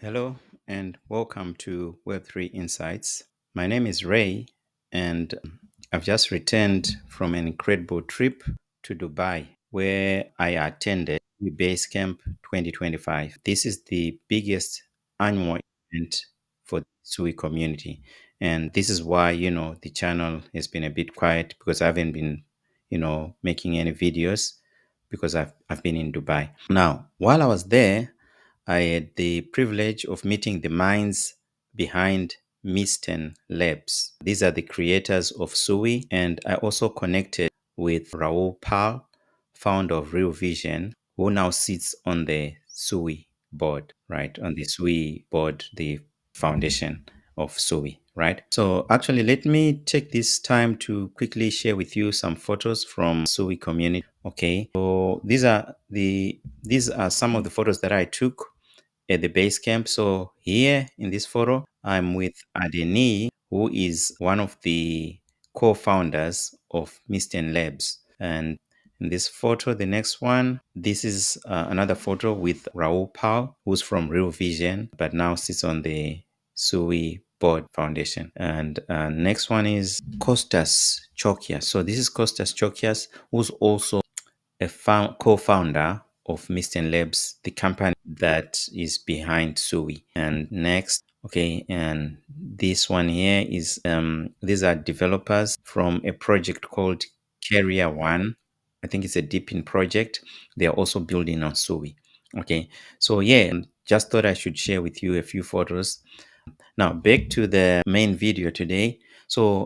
Hello and welcome to Web3 Insights. My name is Ray and I've just returned from an incredible trip to Dubai where I attended Sui Basecamp 2025. This is the biggest annual event for the Sui community. And this is why, the channel has been a bit quiet because I haven't been, making any videos because I've been in Dubai. Now, while I was there, I had the privilege of meeting the minds behind Mysten Labs. These are the creators of Sui, and I also connected with Raoul Pal, founder of Real Vision, who now sits on the Sui board, right? On the Sui board, the foundation of Sui, right? So actually, let me take this time to quickly share with you some photos from Sui community. Okay, so these are some of the photos that I took at the base camp. So here in this photo, I'm with Adeni, who is one of the co-founders of Mysten Labs. And in this photo, the next one, this is another photo with Raoul Pal, who's from Real Vision, but now sits on the Sui board foundation. And next one is Costas Chokias. So this is Costas Chokias, who's also a co-founder of Mysten Labs, the company that is behind Sui. And next, okay, and this one here is these are developers from a project called Carrier One. I think it's a deepin project. They are also building on Sui. Okay, so yeah, just thought I should share with you a few photos. Now back to the main video today. So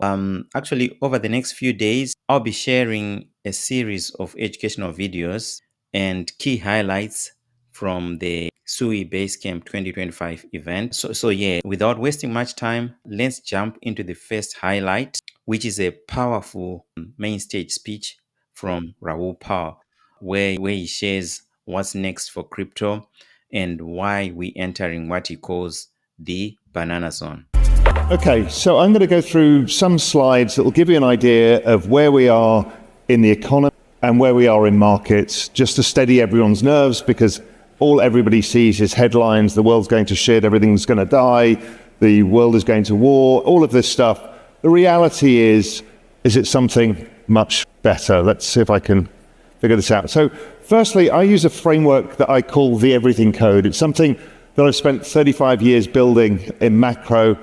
actually over the next few days, I'll be sharing a series of educational videos and key highlights from the Sui Basecamp 2025 event. So yeah, without wasting much time, let's jump into the first highlight, which is a powerful main stage speech from Raoul Pal, where he shares what's next for crypto and why we're entering what he calls the banana zone. Okay, so I'm going to go through some slides that will give you an idea of where we are in the economy and where we are in markets, just to steady everyone's nerves, because all everybody sees is headlines, the world's going to shit, everything's going to die, the world is going to war, all of this stuff. The reality is it something much better? Let's see if I can figure this out. So firstly, I use a framework that I call the everything code. It's something that I've spent 35 years building in macro,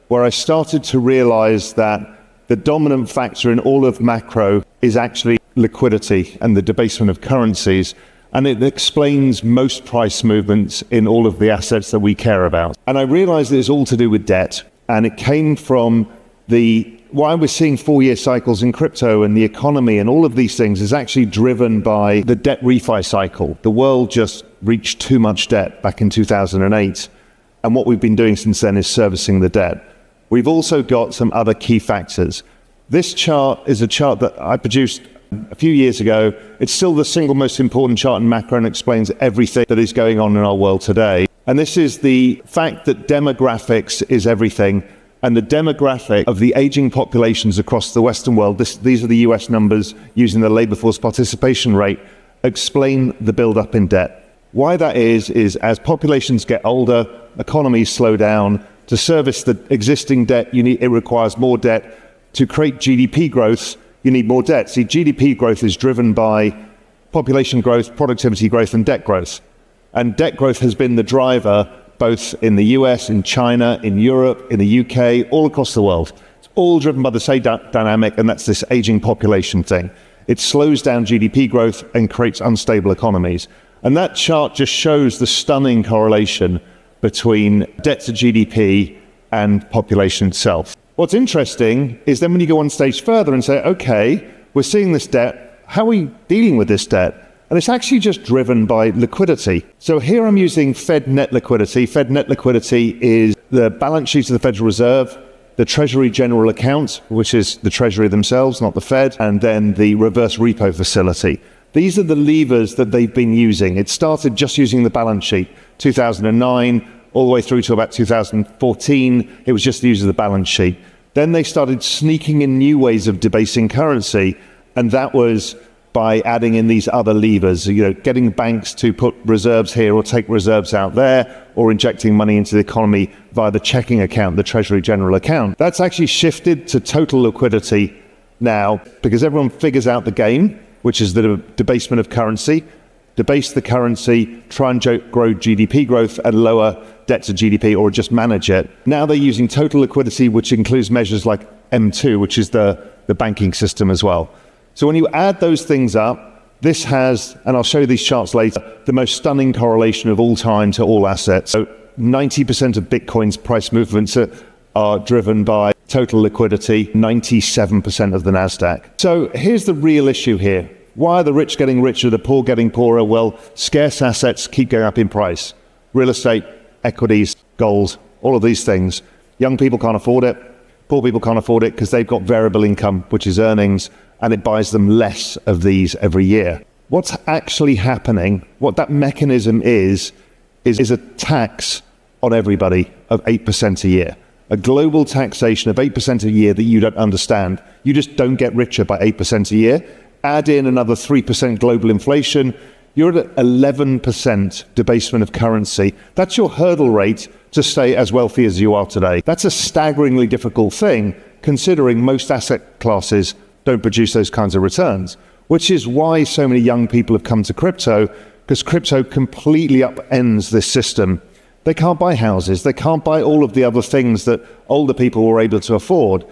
where I started to realize that the dominant factor in all of macro is actually liquidity and the debasement of currencies. And it explains most price movements in all of the assets that we care about. And I realized it's all to do with debt. And it came from why we're seeing 4-year cycles in crypto and the economy and all of these things is actually driven by the debt refi cycle. The world just reached too much debt back in 2008. And what we've been doing since then is servicing the debt. We've also got some other key factors. This chart is a chart that I produced a few years ago. It's still the single most important chart in macro and explains everything that is going on in our world today. And this is the fact that demographics is everything. And the demographic of the aging populations across the Western world, these are the US numbers using the labor force participation rate, explain the build-up in debt. Why that is as populations get older, economies slow down. To service the existing debt, it requires more debt. To create GDP growth, you need more debt. See, GDP growth is driven by population growth, productivity growth, and debt growth. And debt growth has been the driver both in the US, in China, in Europe, in the UK, all across the world. It's all driven by the same dynamic, and that's this aging population thing. It slows down GDP growth and creates unstable economies. And that chart just shows the stunning correlation between debt to GDP and population itself. What's interesting is then when you go one stage further and say, okay, we're seeing this debt, how are we dealing with this debt? And it's actually just driven by liquidity. So here I'm using Fed net liquidity. Fed net liquidity is the balance sheet of the Federal Reserve, the Treasury General Account, which is the Treasury themselves, not the Fed, and then the reverse repo facility. These are the levers that they've been using. It started just using the balance sheet, 2009, all the way through to about 2014. It was just the use of the balance sheet. Then they started sneaking in new ways of debasing currency, and that was by adding in these other levers, getting banks to put reserves here or take reserves out there, or injecting money into the economy via the checking account, the Treasury General account. That's actually shifted to total liquidity now because everyone figures out the game, which is the debasement of currency. Debase the currency, try and grow GDP growth and lower debt to GDP, or just manage it. Now they're using total liquidity, which includes measures like M2, which is the banking system as well. So when you add those things up, this has, and I'll show you these charts later, the most stunning correlation of all time to all assets. So 90% of Bitcoin's price movements are driven by total liquidity, 97% of the NASDAQ. So here's the real issue here. Why are the rich getting richer, the poor getting poorer? Well, scarce assets keep going up in price. Real estate, equities, gold, all of these things. Young people can't afford it. Poor people can't afford it because they've got variable income, which is earnings, and it buys them less of these every year. What's actually happening, what that mechanism is a tax on everybody of 8% a year. A global taxation of 8% a year that you don't understand. You just don't get richer by 8% a year. Add in another 3% global inflation, you're at 11% debasement of currency. That's your hurdle rate to stay as wealthy as you are today. That's a staggeringly difficult thing, considering most asset classes don't produce those kinds of returns, which is why so many young people have come to crypto, because crypto completely upends this system. They can't buy houses, they can't buy all of the other things that older people were able to afford.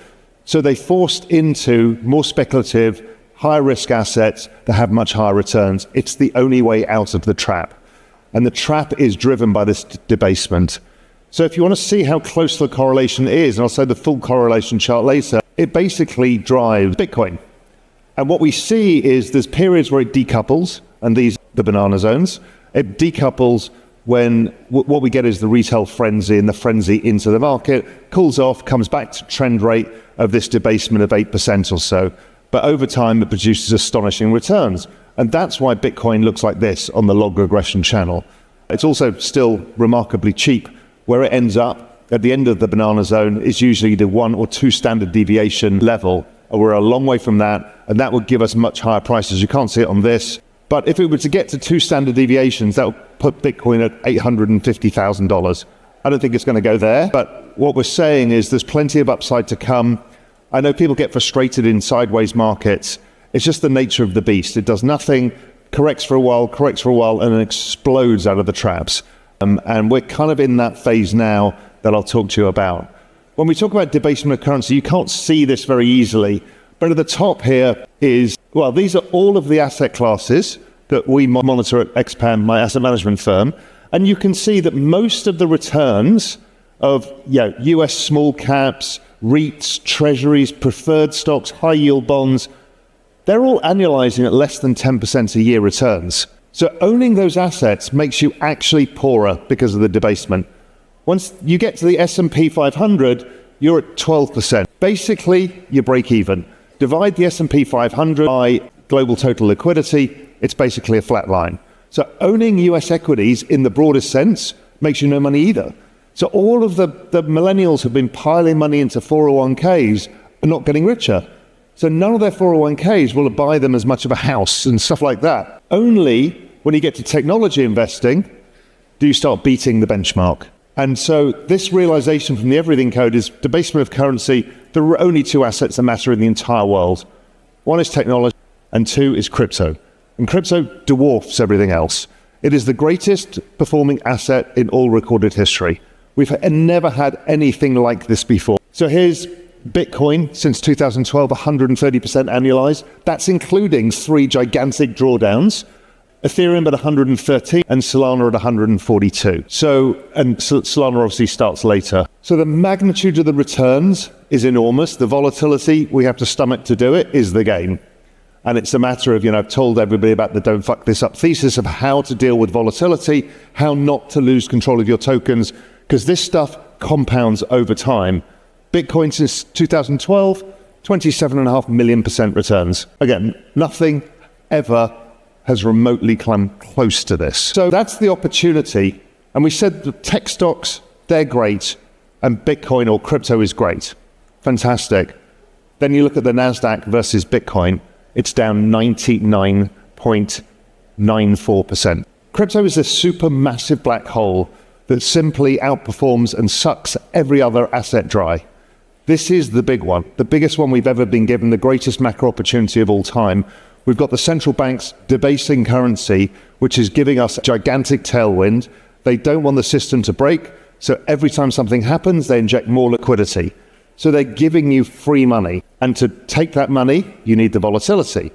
So they forced into more speculative, higher risk assets that have much higher returns. It's the only way out of the trap. And the trap is driven by this debasement. So if you want to see how close the correlation is, and I'll show the full correlation chart later, it basically drives Bitcoin. And what we see is there's periods where it decouples, and these are the banana zones. It decouples when what we get is the retail frenzy, and the frenzy into the market, cools off, comes back to trend rate of this debasement of 8% or so. But over time, it produces astonishing returns. And that's why Bitcoin looks like this on the log regression channel. It's also still remarkably cheap. Where it ends up at the end of the banana zone is usually the 1 or 2 standard deviation level. We're a long way from that, and that would give us much higher prices. You can't see it on this. But if it were to get to 2 standard deviations, that would put Bitcoin at $850,000. I don't think it's going to go there. But what we're saying is there's plenty of upside to come. I know people get frustrated in sideways markets. It's just the nature of the beast. It does nothing, corrects for a while, and then explodes out of the traps. And we're kind of in that phase now that I'll talk to you about. When we talk about debasement of currency, you can't see this very easily. But at the top here is, well, these are all of the asset classes that we monitor at Xpan, my asset management firm. And you can see that most of the returns of US small caps, REITs, treasuries, preferred stocks, high yield bonds, they're all annualizing at less than 10% a year returns. So owning those assets makes you actually poorer because of the debasement. Once you get to the S&P 500, you're at 12%. Basically, you break even. Divide the S&P 500 by global total liquidity, it's basically a flat line. So owning US equities in the broadest sense makes you no money either. So all of the millennials have been piling money into 401ks and not getting richer. So none of their 401ks will buy them as much of a house and stuff like that. Only when you get to technology investing, do you start beating the benchmark. And so this realization from the Everything Code is debasement of currency. There are only 2 assets that matter in the entire world. 1 is technology, and 2 is crypto. And crypto dwarfs everything else. It is the greatest performing asset in all recorded history. We've never had anything like this before. So here's Bitcoin since 2012, 130% annualized. That's including 3 gigantic drawdowns. Ethereum at 113 and Solana at 142. So, and Solana obviously starts later. So the magnitude of the returns is enormous. The volatility we have to stomach to do it is the game. And it's a matter of, I've told everybody about the don't fuck this up thesis of how to deal with volatility, how not to lose control of your tokens, because this stuff compounds over time. Bitcoin since 2012, 27.5 million % returns. Again, nothing ever has remotely come close to this. So that's the opportunity. And we said the tech stocks, they're great, and Bitcoin or crypto is great. Fantastic. Then you look at the NASDAQ versus Bitcoin. it's down 99.94%. Crypto is this super massive black hole that simply outperforms and sucks every other asset dry. This is the big one, the biggest one we've ever been given, the greatest macro opportunity of all time. We've got the central banks debasing currency, which is giving us a gigantic tailwind. They don't want the system to break, so every time something happens, they inject more liquidity. So they're giving you free money, and to take that money, you need the volatility.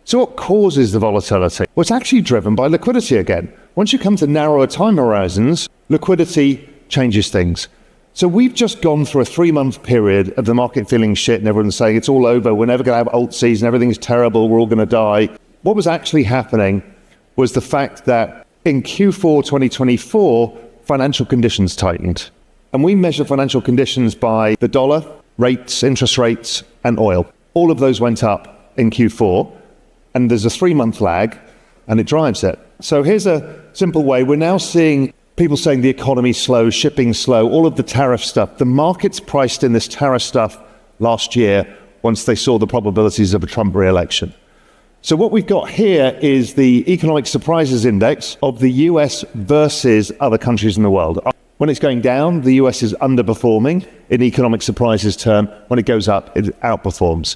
So what causes the volatility? Well, it's actually driven by liquidity again. Once you come to narrower time horizons, liquidity changes things. So we've just gone through a 3-month period of the market feeling shit and everyone's saying it's all over, we're never going to have alt season, everything's terrible, we're all going to die. What was actually happening was the fact that in Q4 2024, financial conditions tightened. And we measure financial conditions by the dollar, rates, interest rates, and oil. All of those went up in Q4, and there's a 3-month lag, and it drives it. So here's a simple way. We're now seeing people saying the economy's slow, shipping slow, all of the tariff stuff. The markets priced in this tariff stuff last year once they saw the probabilities of a Trump re-election. So what we've got here is the economic surprises index of the US versus other countries in the world. When it's going down, the US is underperforming in economic surprises term. When it goes up, it outperforms.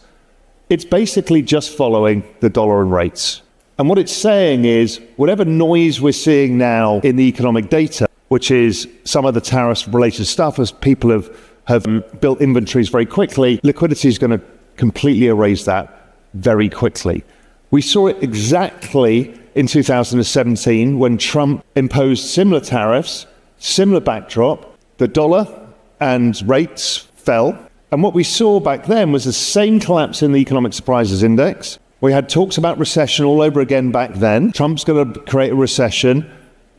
It's basically just following the dollar and rates. And what it's saying is, whatever noise we're seeing now in the economic data, which is some of the tariffs-related stuff, as people have built inventories very quickly, liquidity is going to completely erase that very quickly. We saw it exactly in 2017 when Trump imposed similar tariffs, similar backdrop, the dollar and rates fell. And what we saw back then was the same collapse in the economic surprises index. We had talks about recession all over again back then. Trump's going to create a recession.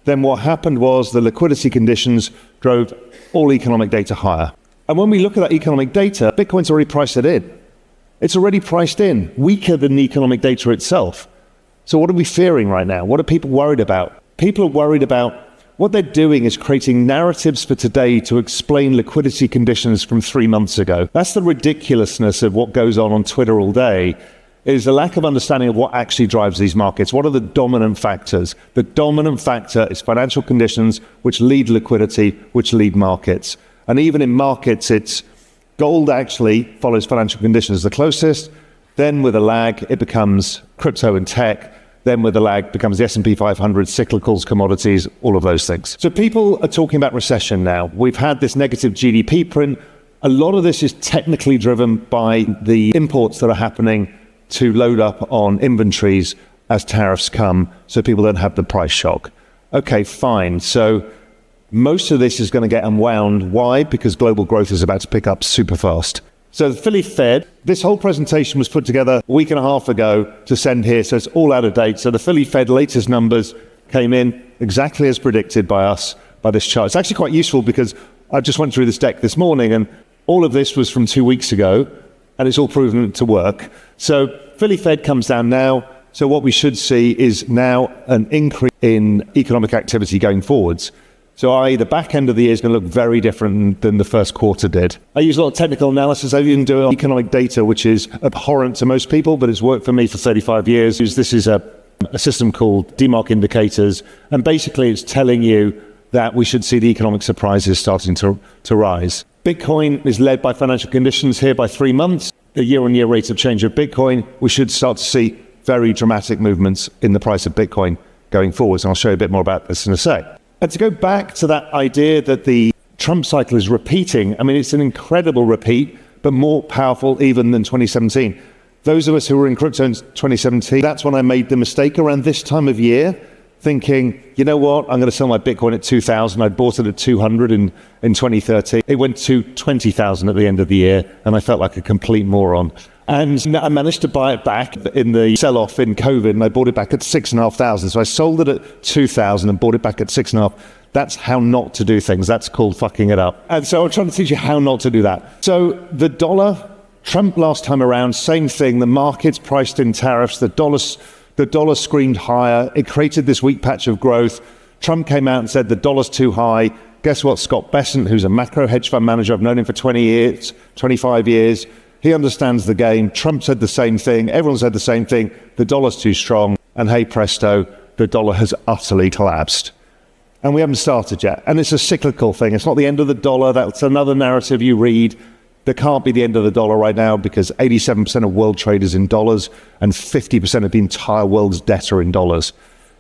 Then what happened was the liquidity conditions drove all economic data higher. And when we look at that economic data, Bitcoin's already priced it in. It's already priced in, weaker than the economic data itself. So what are we fearing right now? What are people worried about? People are worried about what they're doing is creating narratives for today to explain liquidity conditions from 3 months ago. That's the ridiculousness of what goes on Twitter all day. Is a lack of understanding of what actually drives these markets. What are the dominant factors? The dominant factor is financial conditions, which lead liquidity, which lead markets. And even in markets, it's gold actually follows financial conditions the closest. Then with a lag, it becomes crypto and tech. Then with a lag, becomes the S&P 500, cyclicals, commodities, all of those things. So people are talking about recession now. We've had this negative GDP print. A lot of this is technically driven by the imports that are happening to load up on inventories as tariffs come, so people don't have the price shock. Okay, fine. So most of this is going to get unwound. Why? Because global growth is about to pick up super fast. So the Philly Fed, this whole presentation was put together a week and a half ago to send here, so it's all out of date. So the Philly Fed latest numbers came in exactly as predicted by us, by this chart. It's actually quite useful because I just went through this deck this morning and all of this was from 2 weeks ago, and it's all proven to work. So Philly Fed comes down now. So what we should see is now an increase in economic activity going forwards. So i.e. the back end of the year is going to look very different than the first quarter did. I use a lot of technical analysis. I even do economic data, which is abhorrent to most people, but it's worked for me for 35 years. This is a system called DMARC indicators. And basically it's telling you that we should see the economic surprises starting to rise. Bitcoin is led by financial conditions here by 3 months. The year-on-year rate of change of Bitcoin, we should start to see very dramatic movements in the price of Bitcoin going forwards. And I'll show you a bit more about this in a sec. And to go back to that idea that the Trump cycle is repeating, I mean, it's an incredible repeat, but more powerful even than 2017. Those of us who were in crypto in 2017, that's when I made the mistake around this time of year, thinking, you know what, I'm going to sell my Bitcoin at 2,000. I bought it at 200 in 2013. It went to 20,000 at the end of the year, and I felt like a complete moron. And I managed to buy it back in the sell-off in COVID, and I bought it back at 6,500. So I sold it at 2,000 and bought it back at 6,500. That's how not to do things. That's called fucking it up. And so I'm trying to teach you how not to do that. So the dollar, Trump last time around, same thing. The market's priced in tariffs. The dollar screamed higher. It created this weak patch of growth. Trump came out and said the dollar's too high. Guess what? Scott Bessent, who's a macro hedge fund manager, I've known him for 20 years, 25 years, He understands the game. Trump said the same thing. Everyone said the same thing. The dollar's too strong. And hey presto, the dollar has utterly collapsed. And we haven't started yet. And it's a cyclical thing. It's not the end of the dollar. That's another narrative you read. There can't be the end of the dollar right now because 87% of world trade is in dollars and 50% of the entire world's debt are in dollars.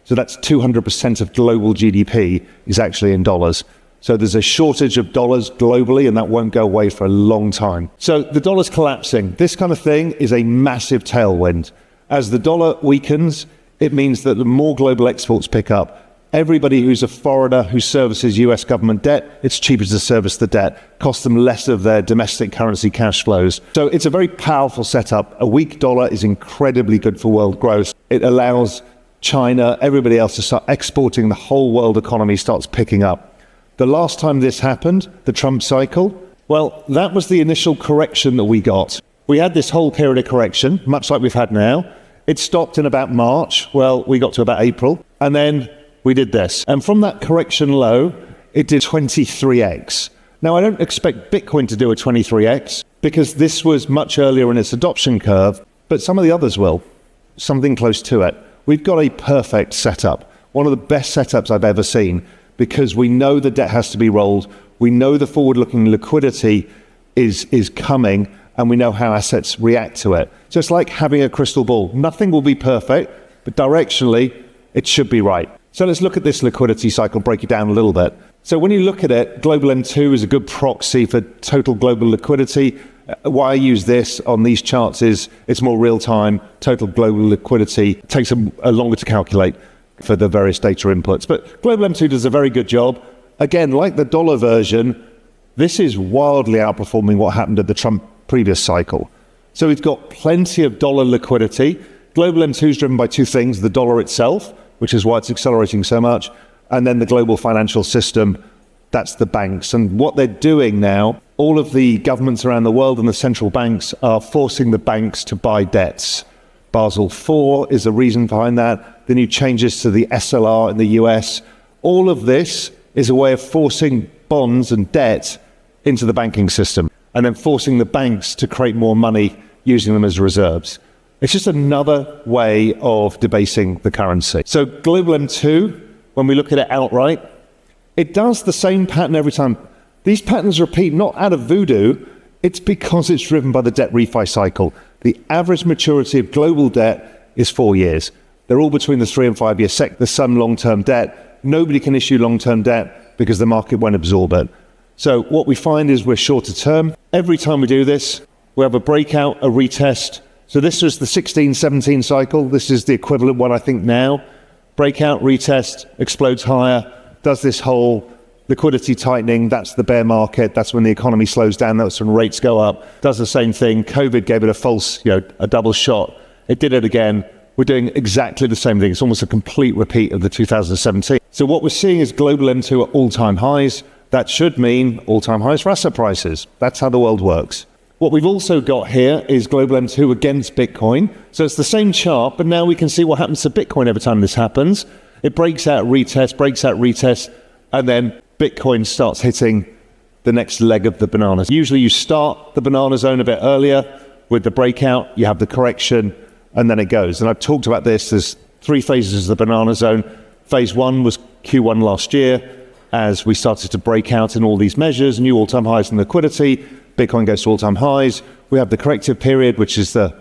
So that's 200% of global GDP is actually in dollars. So there's a shortage of dollars globally, and that won't go away for a long time. So the dollar's collapsing. This kind of thing is a massive tailwind. As the dollar weakens, it means that the more global exports pick up. Everybody who's a foreigner who services US government debt, it's cheaper to service the debt, costs them less of their domestic currency cash flows. So it's a very powerful setup. A weak dollar is incredibly good for world growth. It allows China, everybody else to start exporting. The whole world economy starts picking up. The last time this happened, the Trump cycle, well, that was the initial correction that we got. We had this whole period of correction, much like we've had now. It stopped in about March. Well, we got to about April, and then we did this. And from that correction low, it did 23x. Now, I don't expect Bitcoin to do a 23x because this was much earlier in its adoption curve, but some of the others will, something close to it. We've got a perfect setup, one of the best setups I've ever seen, because we know the debt has to be rolled, we know the forward-looking liquidity is coming, and we know how assets react to it. So it's like having a crystal ball. Nothing will be perfect, but directionally, it should be right. So let's look at this liquidity cycle, break it down a little bit. So when you look at it, global M2 is a good proxy for total global liquidity. Why I use this on these charts is it's more real time. Total global liquidity takes a longer to calculate for the various data inputs. But global M2 does a very good job. Again, like the dollar version, this is wildly outperforming what happened at the Trump previous cycle. So we've got plenty of dollar liquidity. Global M2 is driven by two things, the dollar itself, which is why it's accelerating so much, and then the global financial system, that's the banks. And what they're doing now, all of the governments around the world and the central banks are forcing the banks to buy debts. Basel IV is the reason behind that. The new changes to the SLR in the US. All of this is a way of forcing bonds and debt into the banking system and then forcing the banks to create more money using them as reserves. It's just another way of debasing the currency. So global M2, when we look at it outright, it does the same pattern every time. These patterns repeat not out of voodoo, it's because it's driven by the debt refi cycle. The average maturity of global debt is 4 years. They're all between the 3 and 5 year sector. There's some long-term debt. Nobody can issue long-term debt because the market won't absorb it. So what we find is we're shorter term. Every time we do this, we have a breakout, a retest. So this was the 16-17 cycle. This is the equivalent one, I think, now. Breakout, retest, explodes higher, does this whole liquidity tightening. That's the bear market. That's when the economy slows down. That's when rates go up. Does the same thing. COVID gave it a false, a double shot. It did it again. We're doing exactly the same thing. It's almost a complete repeat of the 2017. So what we're seeing is global M2 at all-time highs. That should mean all-time highs for asset prices. That's how the world works. What we've also got here is global M2 against Bitcoin. So it's the same chart, but now we can see what happens to Bitcoin every time this happens. It breaks out, retest, and then Bitcoin starts hitting the next leg of the banana. Usually you start the banana zone a bit earlier with the breakout, you have the correction, and then it goes. And I've talked about this. There's 3 phases of the banana zone. Phase 1 was Q1 last year, as we started to break out in all these measures, new all-time highs in liquidity. Bitcoin goes to all-time highs. We have the corrective period, which is the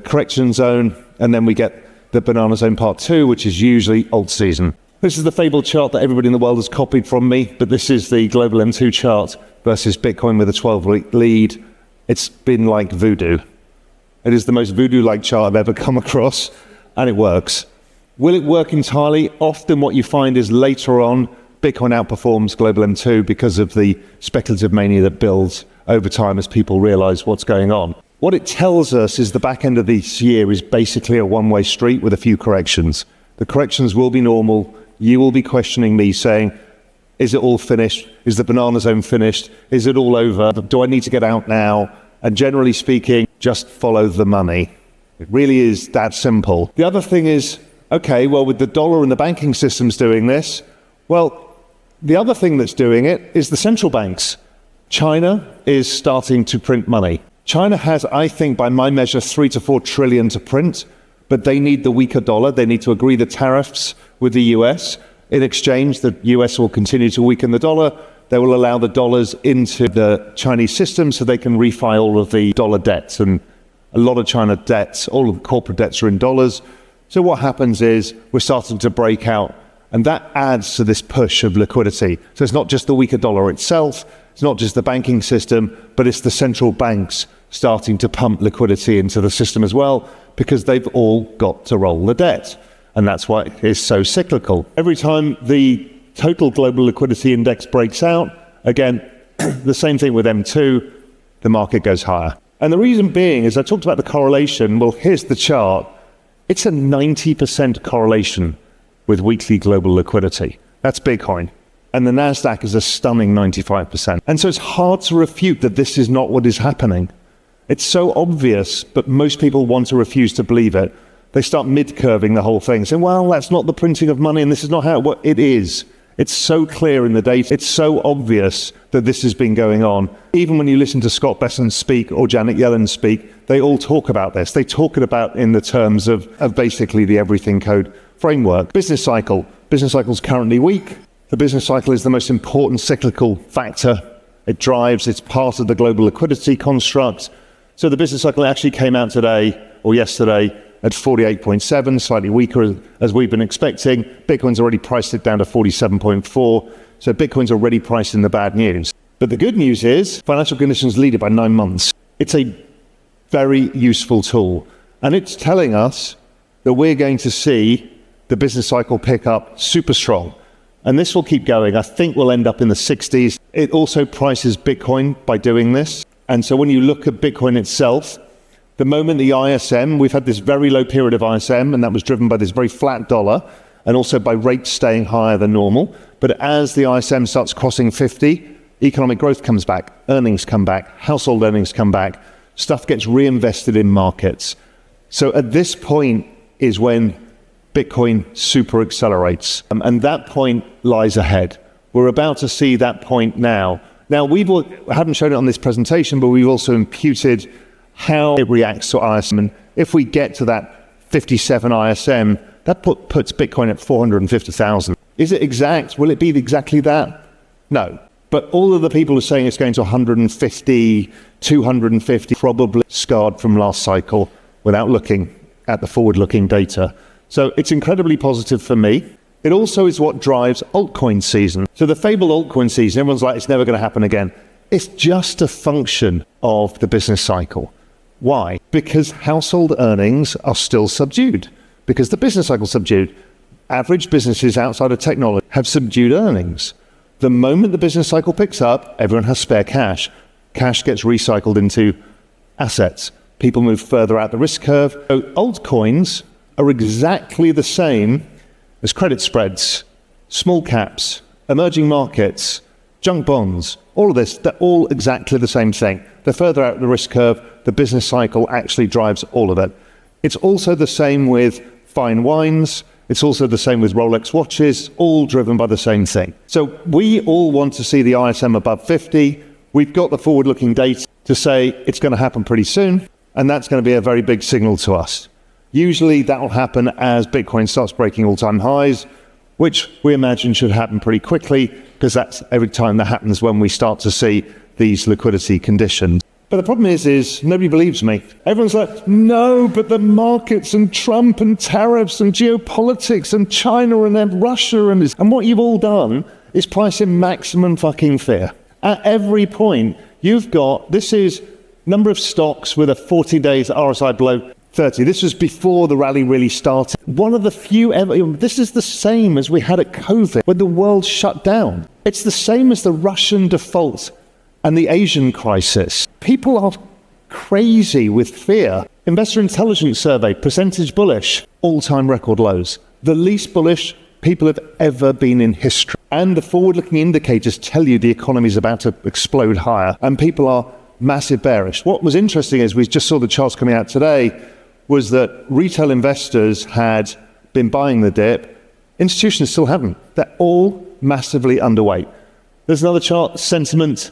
correction zone, and then we get the banana zone part 2, which is usually alt season. This is the fabled chart that everybody in the world has copied from me, but this is the global M2 chart versus Bitcoin with a 12-week lead. It's been like voodoo. It is the most voodoo-like chart I've ever come across, and it works. Will it work entirely? Often what you find is later on, Bitcoin outperforms global M2 because of the speculative mania that builds over time as people realize what's going on. What it tells us is the back end of this year is basically a one-way street with a few corrections. The corrections will be normal. You will be questioning me saying, is it all finished? Is the banana zone finished? Is it all over? Do I need to get out now? And generally speaking, just follow the money. It really is that simple. The other thing is, okay, well, with the dollar and the banking systems doing this, well, the other thing that's doing it is the central banks. China is starting to print money. China has, I think, by my measure, 3 to 4 trillion to print, but they need the weaker dollar. They need to agree the tariffs with the US. In exchange, the US will continue to weaken the dollar. They will allow the dollars into the Chinese system so they can refi all of the dollar debts. And a lot of China debts, all of the corporate debts are in dollars. So what happens is we're starting to break out, and that adds to this push of liquidity. So it's not just the weaker dollar itself, it's not just the banking system, but it's the central banks starting to pump liquidity into the system as well, because they've all got to roll the debt. And that's why it is so cyclical. Every time the total global liquidity index breaks out, again, the same thing with M2, the market goes higher. And the reason being is I talked about the correlation. Well, here's the chart. It's a 90% correlation with weekly global liquidity. That's Bitcoin. And the NASDAQ is a stunning 95%. And so it's hard to refute that this is not what is happening. It's so obvious, but most people want to refuse to believe it. They start mid-curving the whole thing, saying, well, that's not the printing of money, and this is not how it is. It's so clear in the data. It's so obvious that this has been going on. Even when you listen to Scott Bessent speak or Janet Yellen speak, they all talk about this. They talk it about in the terms of basically the everything code framework. Business cycle. Business cycle is currently weak. The business cycle is the most important cyclical factor. It drives, it's part of the global liquidity construct. So the business cycle actually came out today or yesterday at 48.7, slightly weaker as we've been expecting. Bitcoin's already priced it down to 47.4. So Bitcoin's already priced in the bad news. But the good news is financial conditions lead it by 9 months. It's a very useful tool. And it's telling us that we're going to see the business cycle pick up super strong. And this will keep going. I think we'll end up in the 60s. It also prices Bitcoin by doing this. And so when you look at Bitcoin itself, the moment the ISM, we've had this very low period of ISM, and that was driven by this very flat dollar, and also by rates staying higher than normal. But as the ISM starts crossing 50, economic growth comes back, earnings come back, household earnings come back, stuff gets reinvested in markets. So at this point is when Bitcoin super accelerates. And that point lies ahead. We're about to see that point now. Now, I haven't shown it on this presentation, but we've also imputed how it reacts to ISM. And if we get to that 57 ISM, that puts Bitcoin at 450,000. Is it exact? Will it be exactly that? No. But all of the people are saying it's going to 150, 250, probably scarred from last cycle without looking at the forward-looking data. So it's incredibly positive for me. It also is what drives altcoin season. So the fabled altcoin season, everyone's like, it's never going to happen again. It's just a function of the business cycle. Why? Because household earnings are still subdued. Because the business cycle is subdued. Average businesses outside of technology have subdued earnings. The moment the business cycle picks up, everyone has spare cash. Cash gets recycled into assets. People move further out the risk curve. So altcoins are exactly the same as credit spreads, small caps, emerging markets, junk bonds, all of this, they're all exactly the same thing. The further out the risk curve, the business cycle actually drives all of it. It's also the same with fine wines. It's also the same with Rolex watches, all driven by the same thing. So we all want to see the ISM above 50. We've got the forward-looking data to say it's going to happen pretty soon, and that's going to be a very big signal to us. Usually that will happen as Bitcoin starts breaking all-time highs, which we imagine should happen pretty quickly, because that's every time that happens when we start to see these liquidity conditions. But the problem is nobody believes me. Everyone's like, no, but the markets and Trump and tariffs and geopolitics and China and then Russia and what you've all done is price in maximum fucking fear. At every point, you've got, this is number of stocks with a 40 days RSI below 30. This was before the rally really started. One of the few ever, this is the same as we had at COVID when the world shut down. It's the same as the Russian default and the Asian crisis. People are crazy with fear. Investor intelligence survey, percentage bullish, all-time record lows. The least bullish people have ever been in history. And the forward-looking indicators tell you the economy is about to explode higher, and people are massive bearish. What was interesting is we just saw the charts coming out today was that retail investors had been buying the dip. Institutions still haven't. They're all massively underweight. There's another chart, sentiment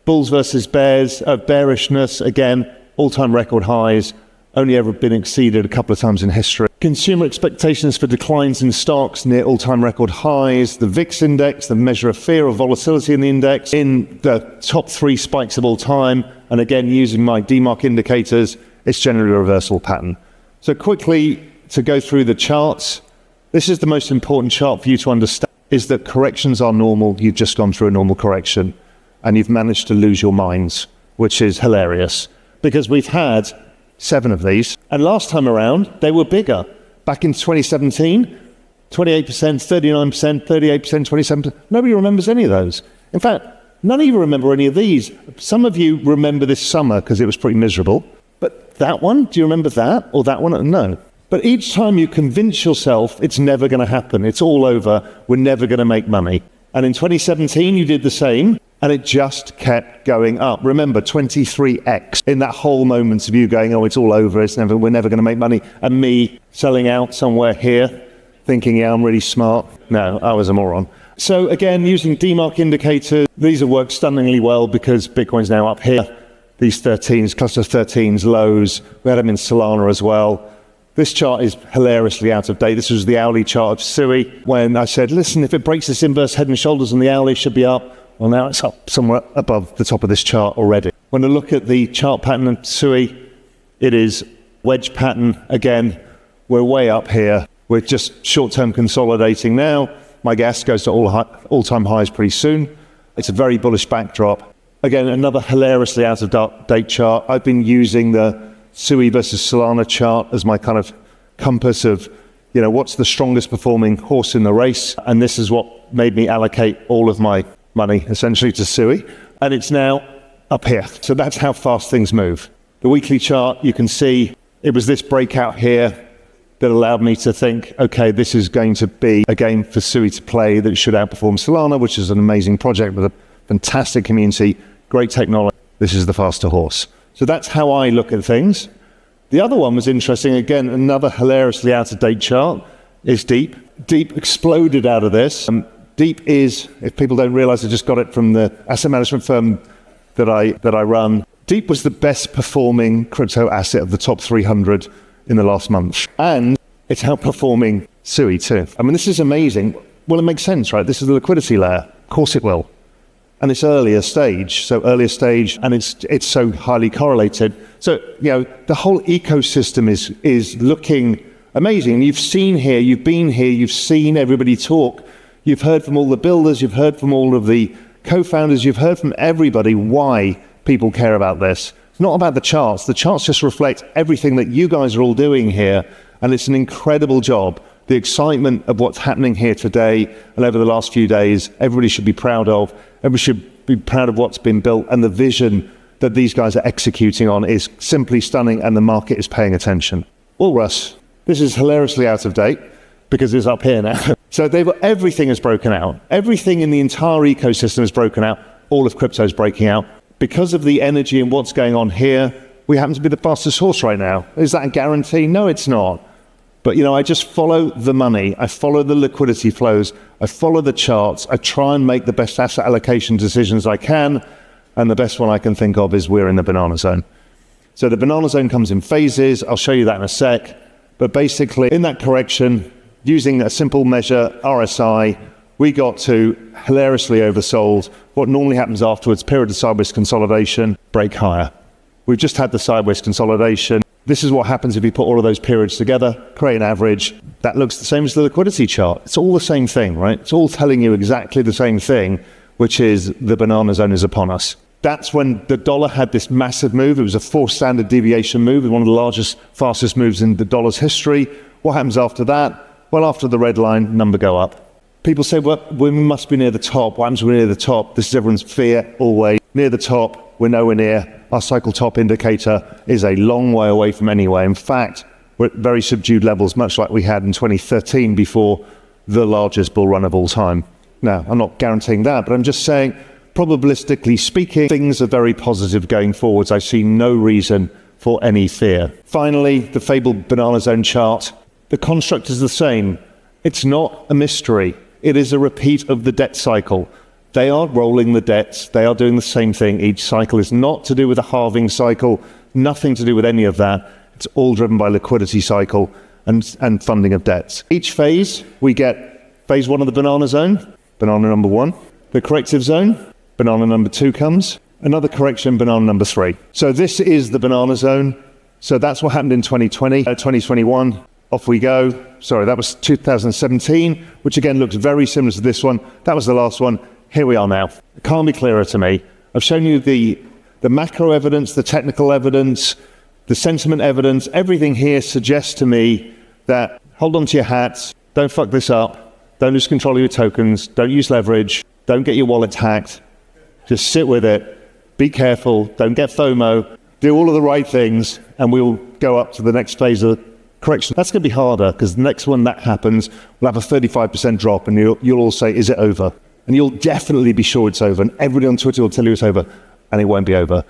Bulls versus bears, bearishness, again, all-time record highs, only ever been exceeded a couple of times in history. Consumer expectations for declines in stocks near all-time record highs. The VIX index, the measure of fear or volatility in the index, in the top 3 spikes of all time. And again, using my DMARC indicators, it's generally a reversal pattern. So quickly, to go through the charts, this is the most important chart for you to understand, is that corrections are normal. You've just gone through a normal correction and you've managed to lose your minds, which is hilarious because we've had 7 of these. And last time around, they were bigger. Back in 2017, 28%, 39%, 38%, 27%. Nobody remembers any of those. In fact, none of you remember any of these. Some of you remember this summer because it was pretty miserable. But that one, do you remember that? Or that one? No. But each time you convince yourself it's never going to happen, it's all over, we're never going to make money. And in 2017, you did the same. And it just kept going up. Remember, 23x in that whole moment of you going, oh, it's all over, we're never going to make money. And me selling out somewhere here, thinking, yeah, I'm really smart. No, I was a moron. So again, using DMARC indicators, these have worked stunningly well because Bitcoin's now up here. These 13s, cluster 13s, lows. We had them in Solana as well. This chart is hilariously out of date. This was the hourly chart of Sui. When I said, listen, if it breaks this inverse head and shoulders and the hourly should be up, well, now it's up somewhere above the top of this chart already. When I look at the chart pattern of Sui, it is wedge pattern. Again, we're way up here. We're just short-term consolidating now. My guess goes to all-time highs pretty soon. It's a very bullish backdrop. Again, another hilariously out-of-date chart. I've been using the Sui versus Solana chart as my kind of compass of, what's the strongest performing horse in the race. And this is what made me allocate all of my money essentially to Sui, and it's now up here. So that's how fast things move. The weekly chart, you can see it was this breakout here that allowed me to think, okay, this is going to be a game for Sui to play that should outperform Solana, which is an amazing project with a fantastic community, great technology. This is the faster horse. So that's how I look at things. The other one was interesting. Again, another hilariously out-of-date chart is Deep. Deep exploded out of this. Deep is, if people don't realize, I just got it from the asset management firm that I run. Deep was the best performing crypto asset of the top 300 in the last month. And it's outperforming Sui too. I mean, this is amazing. Well, it makes sense, right? This is the liquidity layer. Of course it will. And it's earlier stage, and it's so highly correlated. So, the whole ecosystem is looking amazing. You've seen here, you've been here, you've seen everybody talk. You've heard from all the builders, you've heard from all of the co-founders, you've heard from everybody why people care about this. It's not about the charts. The charts just reflect everything that you guys are all doing here, and it's an incredible job. The excitement of what's happening here today and over the last few days, everybody should be proud of. Everybody should be proud of what's been built, and the vision that these guys are executing on is simply stunning, and the market is paying attention. Well, Russ, this is hilariously out of date because it's up here now. So everything is broken out. Everything in the entire ecosystem is broken out. All of crypto is breaking out. Because of the energy and what's going on here, we happen to be the fastest horse right now. Is that a guarantee? No, it's not. But, I just follow the money. I follow the liquidity flows. I follow the charts. I try and make the best asset allocation decisions I can. And the best one I can think of is we're in the banana zone. So the banana zone comes in phases. I'll show you that in a sec. But basically, in that correction, using a simple measure, RSI, we got to hilariously oversold. What normally happens afterwards, period of sideways consolidation, break higher. We've just had the sideways consolidation. This is what happens if you put all of those periods together, create an average. That looks the same as the liquidity chart. It's all the same thing, right? It's all telling you exactly the same thing, which is the banana zone is upon us. That's when the dollar had this massive move. It was a 4 standard deviation move, one of the largest, fastest moves in the dollar's history. What happens after that? Well, after the red line, number go up. People say, well, we must be near the top. What happens when we're near the top? This is everyone's fear, always. Near the top, we're nowhere near. Our cycle top indicator is a long way away from anywhere. In fact, we're at very subdued levels, much like we had in 2013 before the largest bull run of all time. Now, I'm not guaranteeing that, but I'm just saying, probabilistically speaking, things are very positive going forwards. I see no reason for any fear. Finally, the fabled banana zone chart. The construct is the same. It's not a mystery. It is a repeat of the debt cycle. They are rolling the debts. They are doing the same thing each cycle. It's not to do with a halving cycle, nothing to do with any of that. It's all driven by liquidity cycle and funding of debts. Each phase, we get phase one of the banana zone, banana number one. The corrective zone, banana number two comes. Another correction, banana number three. So this is the banana zone. So that's what happened in 2020, 2021. Off we go. Sorry, that was 2017, which again looks very similar to this one. That was the last one. Here we are now. It can't be clearer to me. I've shown you the macro evidence, the technical evidence, the sentiment evidence. Everything here suggests to me that hold on to your hats, don't fuck this up, don't lose control of your tokens, don't use leverage, don't get your wallet hacked, just sit with it, be careful, don't get FOMO, do all of the right things, and we'll go up to the next phase of correction. That's going to be harder because the next one that happens, we'll have a 35% drop and you'll all say, is it over? And you'll definitely be sure it's over. And everybody on Twitter will tell you it's over, and it won't be over.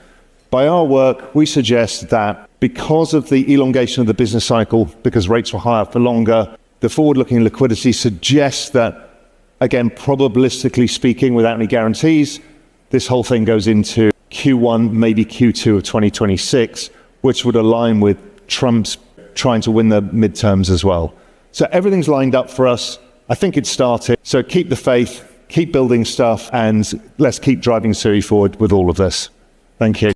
By our work, we suggest that because of the elongation of the business cycle, because rates were higher for longer, the forward-looking liquidity suggests that, again, probabilistically speaking, without any guarantees, this whole thing goes into Q1, maybe Q2 of 2026, which would align with Trump's trying to win the midterms as well. So everything's lined up for us. I think it started. So keep the faith, keep building stuff, and let's keep driving Sui forward with all of this. Thank you.